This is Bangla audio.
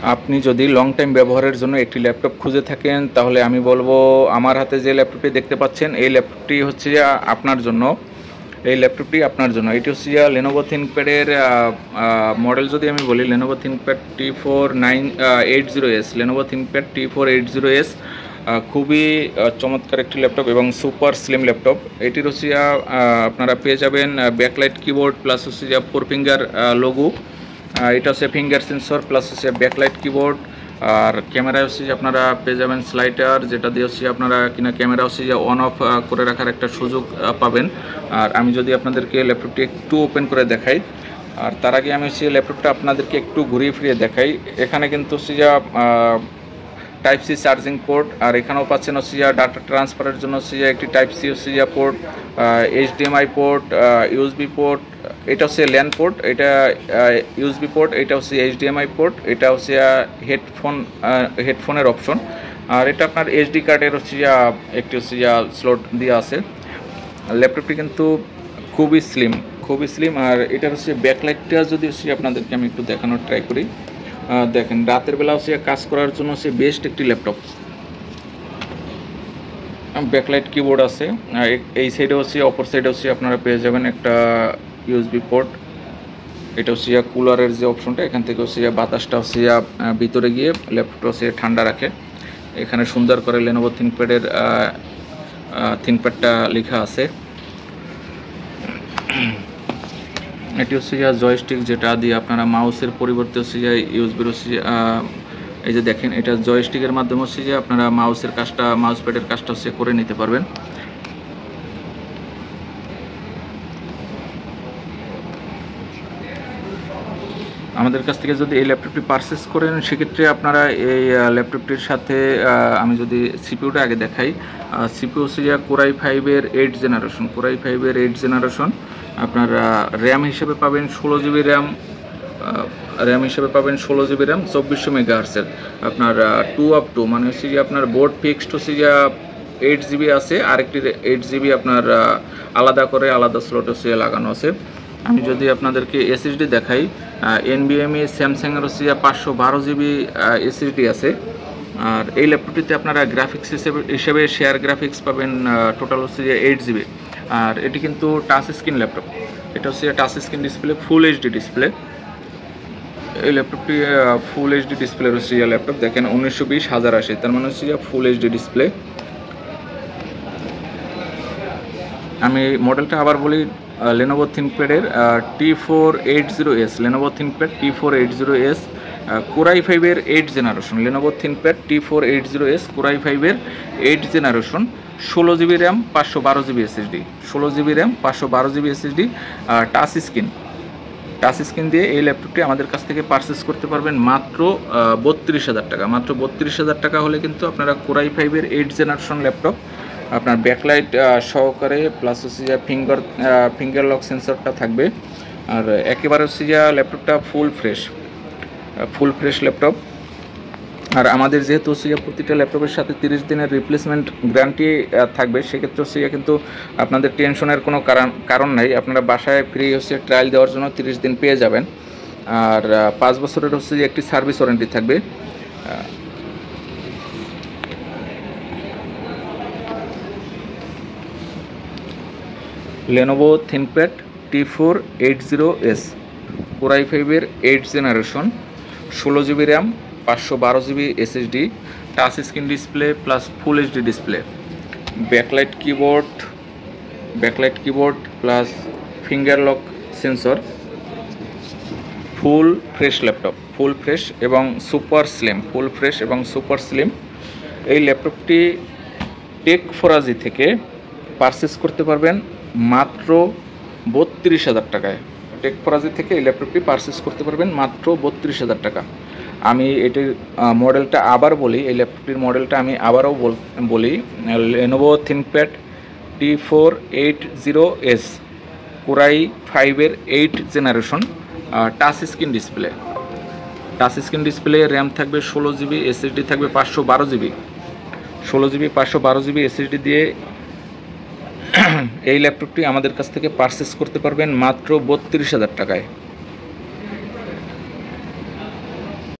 আপনি যদি লং টাইম ব্যবহারের জন্য একটি ল্যাপটপ খুঁজে থাকেন তাহলে আমি বলবো আমার হাতে যে ল্যাপটপটি দেখতে পাচ্ছেন এই ল্যাপটপটি হচ্ছে আপনার জন্য। এই ল্যাপটপটি আপনার জন্য। এটি হচ্ছে লেনোভো থিঙ্কপ্যাডের মডেল যদি আমি বলি, Lenovo ThinkPad T480S, Lenovo ThinkPad T480S খুবই চমৎকার একটি ল্যাপটপ এবং সুপার স্লিম ল্যাপটপ। এটির হচ্ছে আপনারা পেয়ে যাবেন ব্যাকলাইট কিবোর্ড প্লাস হচ্ছে 4 ফিঙ্গার লোগো। এটা হচ্ছে ফিঙ্গার সেন্সর প্লাস হচ্ছে ব্যাকলাইট কিবোর্ড। আর ক্যামেরা হচ্ছে আপনারা পেয়ে যাবেন স্লাইডার, যেটা দিয়ে হচ্ছে আপনারা কিনা ক্যামেরা হচ্ছে অন অফ করে রাখার একটা সুযোগ পাবেন। আর আমি যদি আপনাদেরকে ল্যাপটপটি একটু ওপেন করে দেখাই, আর তার আগে আমি হচ্ছে ল্যাপটপটা আপনাদেরকে একটু ঘুরিয়ে ফিরিয়ে দেখাই। এখানে কিন্তু হচ্ছে টাইপ সি চার্জিং পোর্ট, আর এখানেও পাচ্ছেন হচ্ছে ডাটা ট্রান্সফারের জন্য হচ্ছে একটি টাইপ সি হচ্ছে port, HDMI port, USB port, এটা হচ্ছে ল্যান পোর্ট, এটা USB পোর্ট, এটা হচ্ছে HDMI পোর্ট, এটা হচ্ছে হেডফোনের অপশন। আর এটা আপনার SD কার্ডের হচ্ছে একটি হচ্ছে স্লট দিয়ে আছে। ল্যাপটপটি কিন্তু খুবই স্লিম, খুবই স্লিম। আর এটা হচ্ছে ব্যাকলাইটটা যদি হচ্ছে আপনাদেরকে আমি একটু দেখানোর ট্রাই করি। দেখেন রাতের বেলা হচ্ছে কাজ করার জন্য হচ্ছে বেস্ট একটি ল্যাপটপ। ব্যাকলাইট কিবোর্ড আছে, এই সাইডে হচ্ছে, অপর সাইডে হচ্ছে আপনারা পেয়ে যাবেন একটা USB পোর্ট। এটা হচ্ছে কুলারের যে অপশনটা, এখান থেকে হচ্ছে বাতাসটা হচ্ছে ভিতরে গিয়ে ল্যাপটপটা হচ্ছে ঠান্ডা রাখে। এখানে সুন্দর করে লেনোভো থিঙ্কপ্যাডের থিঙ্কপ্যাডটা লেখা আছে। এটি হচ্ছে জয়স্টিক, যেটা দিয়ে আপনারা মাউসের পরিবর্তে হচ্ছে ইউএসবির হচ্ছে এই যে দেখেন, এটা জয়স্টিকের মাধ্যমে হচ্ছে আপনারা মাউসের কাজটা, মাউস প্যাডের কাজটা হচ্ছে করে নিতে পারবেন। আমাদের কাছ থেকে যদি এই ল্যাপটপটি পারচেস করেন সেক্ষেত্রে আপনারা এই ল্যাপটপটির সাথে আমি যদি সিপিউটা আগে দেখাই, সিপিউ হচ্ছে কোরাই 5-এর 8 জেনারেশন, কোরাই 5-এর 8 জেনারেশন। আপনার র্যাম হিসেবে পাবেন 16 জিবি র্যাম, র্যাম হিসেবে পাবেন 16 জিবি র্যাম 2400 মেগাহার্টসের। আপনার 2 মানে হচ্ছে আপনার বোর্ড ফিক্সড হচ্ছে 8 জিবি আছে, আরেকটি 8 জিবি আপনার আলাদা করে আলাদা স্লট হচ্ছে লাগানো আছে। আমি যদি আপনাদেরকে SSD দেখাই, NVMe স্যামসাংয়ের হচ্ছে 512 জিবি SSD আছে। আর এই ল্যাপটপটিতে আপনারা গ্রাফিক্স হিসেবে শেয়ার গ্রাফিক্স পাবেন টোটাল হচ্ছে 8 জিবি। আর এটি কিন্তু টাচ স্ক্রিন ল্যাপটপ, এটা হচ্ছে টাচ স্ক্রিন ডিসপ্লে, ফুল HD ডিসপ্লে। এই ল্যাপটপটি ফুল HD ডিসপ্লের হচ্ছে ল্যাপটপ। দেখেন 1920 1080, তার মানে হচ্ছে ফুল HD ডিসপ্লে। আমি মডেলটা আবার বলি, লেনোভো থিঙ্কপ্যাডের T480S, Lenovo ThinkPad T480S Core i 5-এর 8 generation, Lenovo ThinkPad T480S Core i 5-এর 8 generation, 16 GB RAM 512 GB SSD, 16 GB RAM 512 GB SSD, touch screen. Touch screen দিয়ে এই ল্যাপটপটি আমাদের কাছ থেকে পারচেস করতে পারবেন মাত্র 32,000 টাকা। মাত্র 32,000 টাকা হলে কিন্তু আপনারা কোরাই 5-এর 8 জেনারেশন ল্যাপটপ আপনার ব্যাকলাইট সহকারে প্লাস হচ্ছে ফিঙ্গার লক সেন্সরটা থাকবে। আর একেবারে হচ্ছে ল্যাপটপটা ফুল ফ্রেশ ল্যাপটপ। আর আমাদের যেহেতু হচ্ছে প্রতিটা ল্যাপটপের সাথে 30 দিনের রিপ্লেসমেন্ট গ্যারান্টি থাকবে, সেক্ষেত্রে হচ্ছে কিন্তু আপনাদের টেনশনের কোনো কারণ নাই। আপনারা বাসায় ফ্রি হচ্ছে ট্রায়াল দেওয়ার জন্য 30 দিন পেয়ে যাবেন। আর 5 বছরের হচ্ছে একটি সার্ভিস ওয়ারেন্টি থাকবে। লেনোভো থিঙ্কপ্যাড T480S কোরাই 5-এর 8 generation, 16 GB RAM 512 GB SSD, touch screen display plus full HD display, backlight keyboard plus finger lock sensor, full fresh laptop, full fresh এবং সুপার স্লিম। এই ল্যাপটপটি টেক ফরাজি থেকে পারচেস করতে পারবেন মাত্র 32,000 টাকায়। টেক ফরাজি থেকে এই ল্যাপটপটি পারচেস করতে পারবেন মাত্র 32,000 টাকা। আমি এটির মডেলটা আবার বলি, এই ল্যাপটপটির মডেলটা আমি আবারও বলি, লেনোভো থিঙ্কপ্যাড T480S কোরাই 5-এর 8 generation, touch screen display, RAM থাকবে 16 জিবি, SSD থাকবে 512 জিবি, 16 জিবি 512 জিবি SSD দিয়ে এই ল্যাপটপটি আমাদের কাছ থেকে পারচেস করতে পারবেন মাত্র 32,000 টাকায়।